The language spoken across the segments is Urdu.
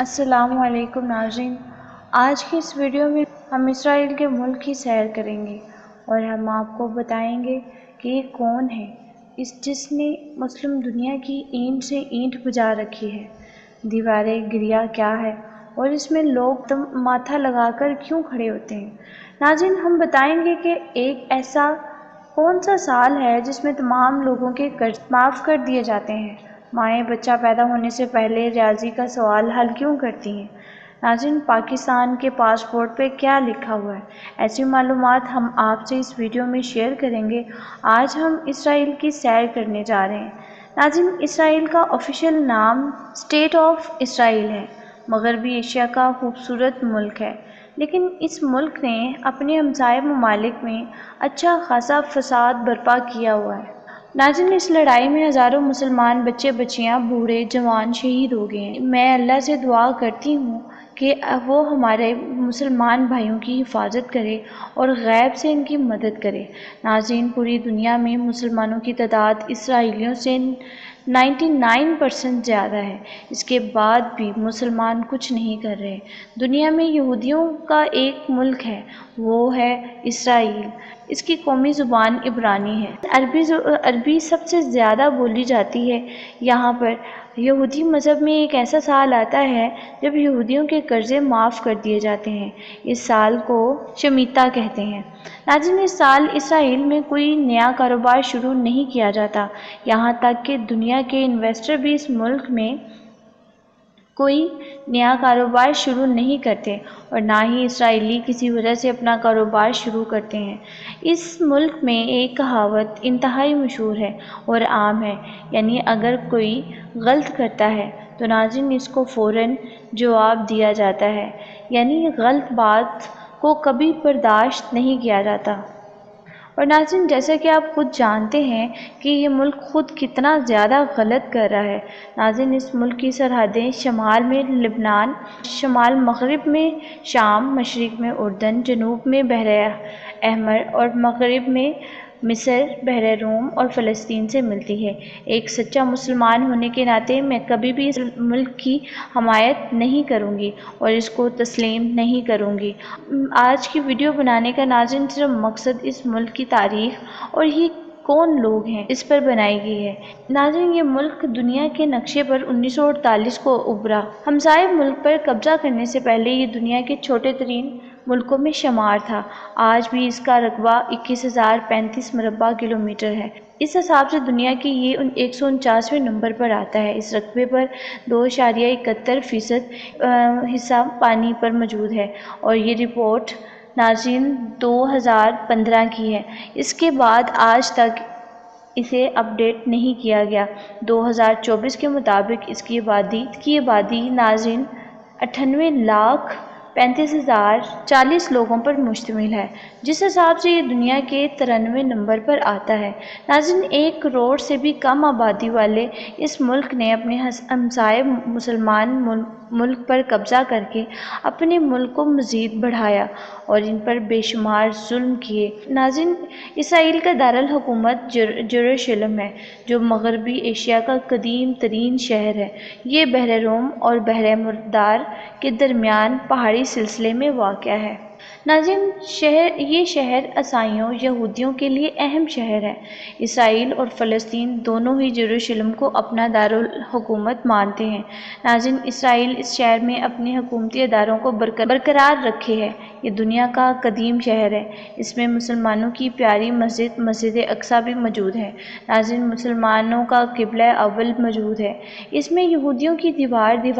السلام علیکم ناظرین، آج کی اس ویڈیو میں ہم اسرائیل کے ملک کی سیر کریں گے اور ہم آپ کو بتائیں گے کہ یہ کون ہے جس نے مسلم دنیا کی اینٹ سے اینٹ بجا رکھی ہے۔ دیوارِ گریہ کیا ہے اور اس میں لوگ ماتھا لگا کر کیوں کھڑے ہوتے ہیں؟ ناظرین، ہم بتائیں گے کہ ایک ایسا کون سا سال ہے جس میں تمام لوگوں کے قرض معاف کر دیے جاتے ہیں۔ مائیں بچہ پیدا ہونے سے پہلے ریاضی کا سوال حل کیوں کرتی ہیں؟ ناظرین، پاکستان کے پاسپورٹ پہ کیا لکھا ہوا ہے؟ ایسی معلومات ہم آپ سے اس ویڈیو میں شیئر کریں گے۔ آج ہم اسرائیل کی سیر کرنے جا رہے ہیں۔ ناظرین، اسرائیل کا آفیشیل نام اسٹیٹ آف اسرائیل ہے۔ مغربی ایشیا کا خوبصورت ملک ہے، لیکن اس ملک نے اپنے ہمسائے ممالک میں اچھا خاصا فساد برپا کیا ہوا ہے۔ ناظرین، اس لڑائی میں ہزاروں مسلمان بچے بچیاں بوڑھے جوان شہید ہو گئے ہیں۔ میں اللہ سے دعا کرتی ہوں کہ وہ ہمارے مسلمان بھائیوں کی حفاظت کرے اور غیب سے ان کی مدد کرے۔ ناظرین، پوری دنیا میں مسلمانوں کی تعداد اسرائیلیوں سے 99% زیادہ ہے۔ اس کے بعد بھی مسلمان کچھ نہیں کر رہے۔ دنیا میں یہودیوں کا ایک ملک ہے، وہ ہے اسرائیل۔ اس کی قومی زبان عبرانی ہے۔ عربی سب سے زیادہ بولی جاتی ہے یہاں پر۔ یہودی مذہب میں ایک ایسا سال آتا ہے جب یہودیوں کے قرضے معاف کر دیے جاتے ہیں۔ اس سال کو شمیتا کہتے ہیں۔ ناظرین، اس سال اسرائیل میں کوئی نیا کاروبار شروع نہیں کیا جاتا، یہاں تک کہ دنیا کے انویسٹر بھی اس ملک میں کوئی نیا کاروبار شروع نہیں کرتے اور نہ ہی اسرائیلی کسی وجہ سے اپنا کاروبار شروع کرتے ہیں۔ اس ملک میں ایک کہاوت انتہائی مشہور ہے اور عام ہے، یعنی اگر کوئی غلط کرتا ہے تو ناظرین اس کو فوراً جواب دیا جاتا ہے، یعنی غلط بات کو کبھی برداشت نہیں کیا جاتا۔ اور ناظرین، جیسا کہ آپ خود جانتے ہیں کہ یہ ملک خود کتنا زیادہ غلط کر رہا ہے۔ ناظرین، اس ملک کی سرحدیں شمال میں لبنان، شمال مغرب میں شام، مشرق میں اردن، جنوب میں بحر احمر اور مغرب میں مصر، بحر روم اور فلسطین سے ملتی ہے۔ ایک سچا مسلمان ہونے کے ناطے میں کبھی بھی اس ملک کی حمایت نہیں کروں گی اور اس کو تسلیم نہیں کروں گی۔ آج کی ویڈیو بنانے کا ناظرین صرف مقصد اس ملک کی تاریخ اور یہ کون لوگ ہیں اس پر بنائی گئی ہے۔ ناظرین، یہ ملک دنیا کے نقشے پر 1948 کو ابھرا۔ ہمسائے ملک پر قبضہ کرنے سے پہلے یہ دنیا کے چھوٹے ترین ملکوں میں شمار تھا۔ آج بھی اس کا رقبہ 21,035 مربع کلومیٹر ہے۔ اس حساب سے دنیا کے یہ 149ویں نمبر پر آتا ہے۔ اس رقبے پر 2.71% حصہ پانی پر موجود ہے اور یہ رپورٹ ناظرین 2015 کی ہے۔ اس کے بعد آج تک اسے اپ ڈیٹ نہیں کیا گیا۔ 2024 کے مطابق اس کی آبادی ناظرین 98,35,040 لوگوں پر مشتمل ہے، جس حساب سے یہ دنیا کے 93 نمبر پر آتا ہے۔ ناظرین، 1 کروڑ سے بھی کم آبادی والے اس ملک نے اپنے ہمسائے مسلمان ملک پر قبضہ کر کے اپنے ملک کو مزید بڑھایا اور ان پر بے شمار ظلم کیے۔ ناظرین، اسرائیل کا دارالحکومت یروشلم ہے، جو مغربی ایشیا کا قدیم ترین شہر ہے۔ یہ بحر روم اور بحر مردار کے درمیان پہاڑی سلسلے میں واقع ہے۔ ناظرین، یہ شہر عیسائیوں یہودیوں کے لیے اہم شہر ہے۔ اسرائیل اور فلسطین دونوں ہی یروشلم کو اپنا دارالحکومت مانتے ہیں۔ ناظرین، اسرائیل اس شہر میں اپنے حکومتی اداروں کو برقرار رکھے ہے۔ یہ دنیا کا قدیم شہر ہے۔ اس میں مسلمانوں کی پیاری مسجد اقصیٰ بھی موجود ہے۔ ناظرین، مسلمانوں کا قبلہ اول موجود ہے۔ اس میں یہودیوں کی دیوارِ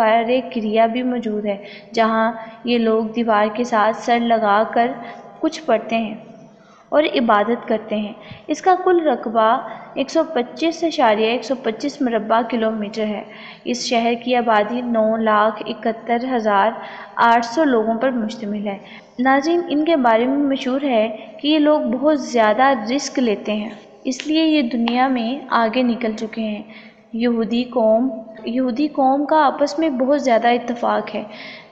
گریہ بھی موجود ہے، جہاں یہ لوگ دیوار کے ساتھ سر لگا کر کچھ پڑھتے ہیں اور عبادت کرتے ہیں۔ اس کا کل رقبہ 125.125 مربع کلومیٹر ہے۔ اس شہر کی آبادی 9,71,800 لوگوں پر مشتمل ہے۔ ناظرین، ان کے بارے میں مشہور ہے کہ یہ لوگ بہت زیادہ رسک لیتے ہیں، اس لیے یہ دنیا میں آگے نکل چکے ہیں۔ یہودی قوم کا آپس میں بہت زیادہ اتفاق ہے،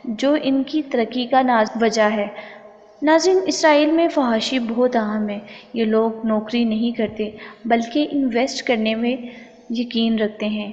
جو ان کی ترقی کا وجہ ہے۔ ناظرین، اسرائیل میں فحاشی بہت عام ہے۔ یہ لوگ نوکری نہیں کرتے بلکہ انویسٹ کرنے میں یقین رکھتے ہیں۔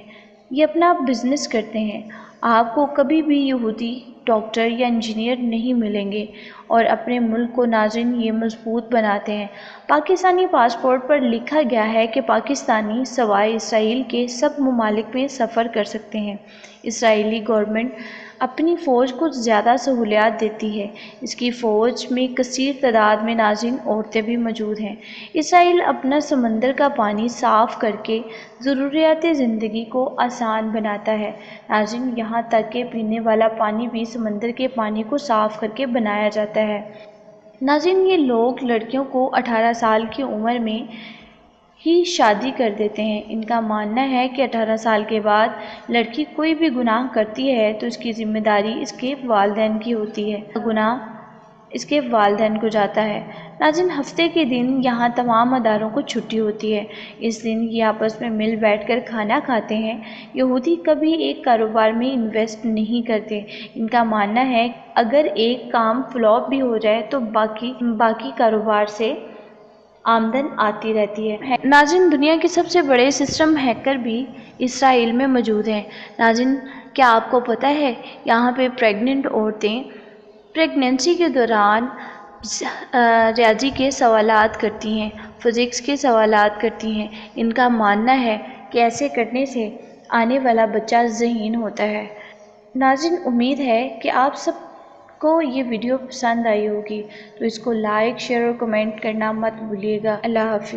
یہ اپنا بزنس کرتے ہیں۔ آپ کو کبھی بھی یہودی ڈاکٹر یا انجینئر نہیں ملیں گے اور اپنے ملک کو ناظرین یہ مضبوط بناتے ہیں۔ پاکستانی پاسپورٹ پر لکھا گیا ہے کہ پاکستانی سوائے اسرائیل کے سب ممالک میں سفر کر سکتے ہیں۔ اسرائیلی گورنمنٹ اپنی فوج کو زیادہ سہولیات دیتی ہے۔ اس کی فوج میں کثیر تعداد میں ناظرین عورتیں بھی موجود ہیں۔ اسرائیل اپنا سمندر کا پانی صاف کر کے ضروریات زندگی کو آسان بناتا ہے۔ ناظرین یہاں تک کہ پینے والا پانی بھی سمندر کے پانی کو صاف کر کے بنایا جاتا ہے۔ ناظرین یہ لوگ لڑکیوں کو 18 سال کی عمر میں ہی شادی کر دیتے ہیں۔ ان کا ماننا ہے کہ 18 سال کے بعد لڑکی کوئی بھی گناہ کرتی ہے تو اس کی ذمہ داری اس کے والدین کی ہوتی ہے، گناہ اس کے والدین کو جاتا ہے۔ ناظرین ہفتے کے دن یہاں تمام اداروں کو چھٹی ہوتی ہے۔ اس دن یہ آپس میں مل بیٹھ کر کھانا کھاتے ہیں۔ یہودی کبھی ایک کاروبار میں انویسٹ نہیں کرتے۔ ان کا ماننا ہے اگر ایک کام فلاپ بھی ہو جائے تو باقی کاروبار سے آمدن آتی رہتی ہے۔ ناظرین دنیا کے سب سے بڑے سسٹم ہیکر بھی اسرائیل میں موجود ہیں۔ ناظرین کیا آپ کو پتہ ہے یہاں پہ پریگننٹ عورتیں پریگننسی کے دوران ریاضی کے سوالات کرتی ہیں، فزکس کے سوالات کرتی ہیں۔ ان کا ماننا ہے کہ ایسے کرنے سے آنے والا بچہ ذہین ہوتا ہے۔ ناظرین امید ہے کہ آپ سب کو یہ ویڈیو پسند آئی ہوگی، تو اس کو لائک، شیئر اور کمنٹ کرنا مت بھولیے گا۔ اللہ حافظ۔